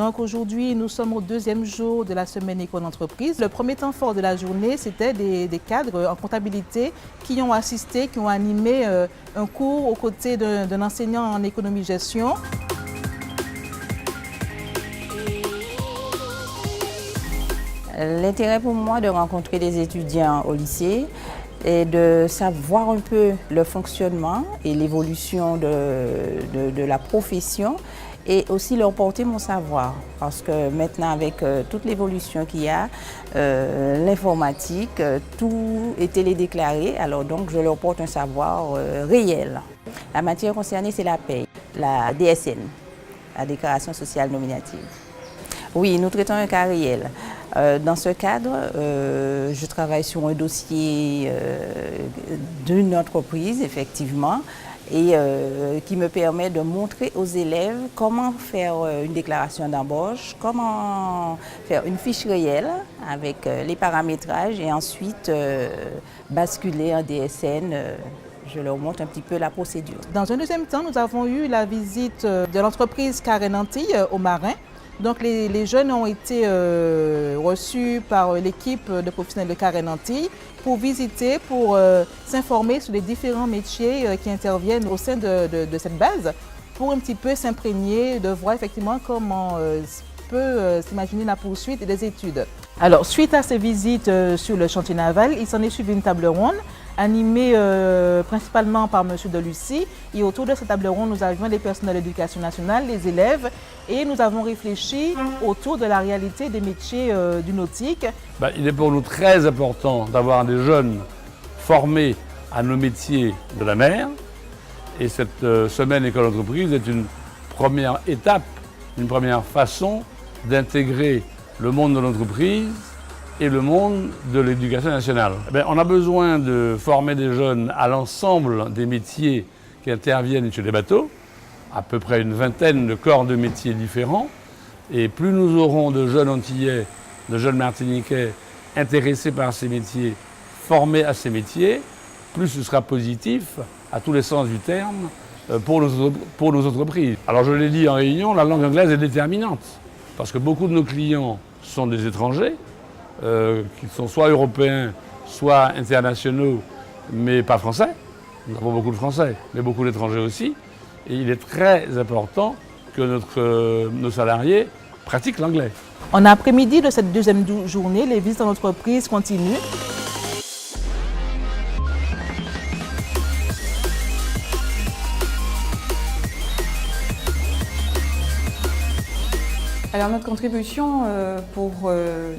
Donc aujourd'hui, nous sommes au deuxième jour de la semaine école d'entreprise. Le premier temps fort de la journée, c'était des cadres en comptabilité qui ont assisté, qui ont animé un cours aux côtés d'un enseignant en économie-gestion. L'intérêt pour moi de rencontrer des étudiants au lycée et de savoir un peu le fonctionnement et l'évolution de la profession et aussi leur porter mon savoir. Parce que maintenant, avec toute l'évolution qu'il y a, l'informatique, tout est télédéclaré, alors donc je leur porte un savoir réel. La matière concernée, c'est la paie, la DSN, la déclaration sociale nominative. Oui, nous traitons un cas réel. Dans ce cadre, je travaille sur un dossier d'une entreprise, effectivement, et qui me permet de montrer aux élèves comment faire une déclaration d'embauche, comment faire une fiche réelle avec les paramétrages et ensuite basculer en DSN. Je leur montre un petit peu la procédure. Dans un deuxième temps, nous avons eu la visite de l'entreprise Karen Antilles au Marin. Donc les jeunes ont été reçus par l'équipe de professionnels de Karen Antilles pour visiter, pour s'informer sur les différents métiers qui interviennent au sein de cette base, pour un petit peu s'imprégner, de voir effectivement comment peut s'imaginer la poursuite des études. Alors, suite à ces visites sur le chantier naval, il s'en est suivi une table ronde animée principalement par M. Delucy. Et autour de cette table ronde, nous avions les personnels de l'éducation nationale, les élèves, et nous avons réfléchi autour de la réalité des métiers du nautique. Il est pour nous très important d'avoir des jeunes formés à nos métiers de la mer. Et cette semaine école d'entreprise est une première étape, une première façon d'intégrer le monde de l'entreprise et le monde de l'éducation nationale. On a besoin de former des jeunes à l'ensemble des métiers qui interviennent sur les bateaux, à peu près une vingtaine de corps de métiers différents. Et plus nous aurons de jeunes Antillais, de jeunes Martiniquais intéressés par ces métiers, formés à ces métiers, plus ce sera positif, à tous les sens du terme, pour nos entreprises. Alors je l'ai dit en réunion, la langue anglaise est déterminante, parce que beaucoup de nos clients sont des étrangers, qui sont soit européens, soit internationaux, mais pas français. Nous avons beaucoup de Français, mais beaucoup d'étrangers aussi. Et il est très important que nos salariés pratiquent l'anglais. En après-midi de cette deuxième journée, les visites en entreprise continuent. Alors notre contribution pour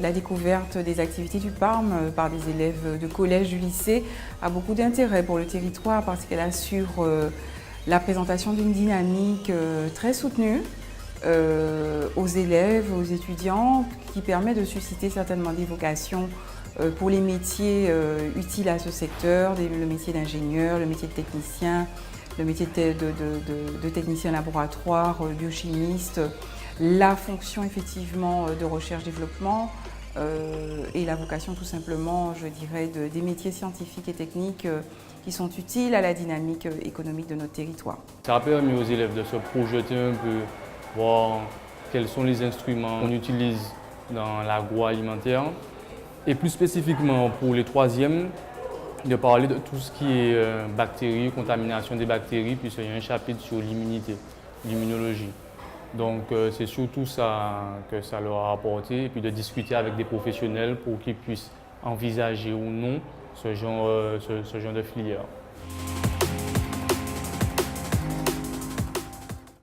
la découverte des activités du PARM par des élèves de collège, du lycée a beaucoup d'intérêt pour le territoire parce qu'elle assure la présentation d'une dynamique très soutenue aux élèves, aux étudiants, qui permet de susciter certainement des vocations pour les métiers utiles à ce secteur, le métier d'ingénieur, le métier de technicien, le métier de technicien laboratoire, biochimiste, la fonction effectivement de recherche-développement et la vocation tout simplement, je dirais, des métiers scientifiques et techniques qui sont utiles à la dynamique économique de notre territoire. Ça a permis aux élèves de se projeter un peu, voir quels sont les instruments qu'on utilise dans l'agroalimentaire et plus spécifiquement pour les troisièmes, de parler de tout ce qui est bactéries, contamination des bactéries, puisqu'il y a un chapitre sur l'immunité, l'immunologie. Donc c'est surtout ça que ça leur a apporté, et puis de discuter avec des professionnels pour qu'ils puissent envisager ou non ce genre de filière.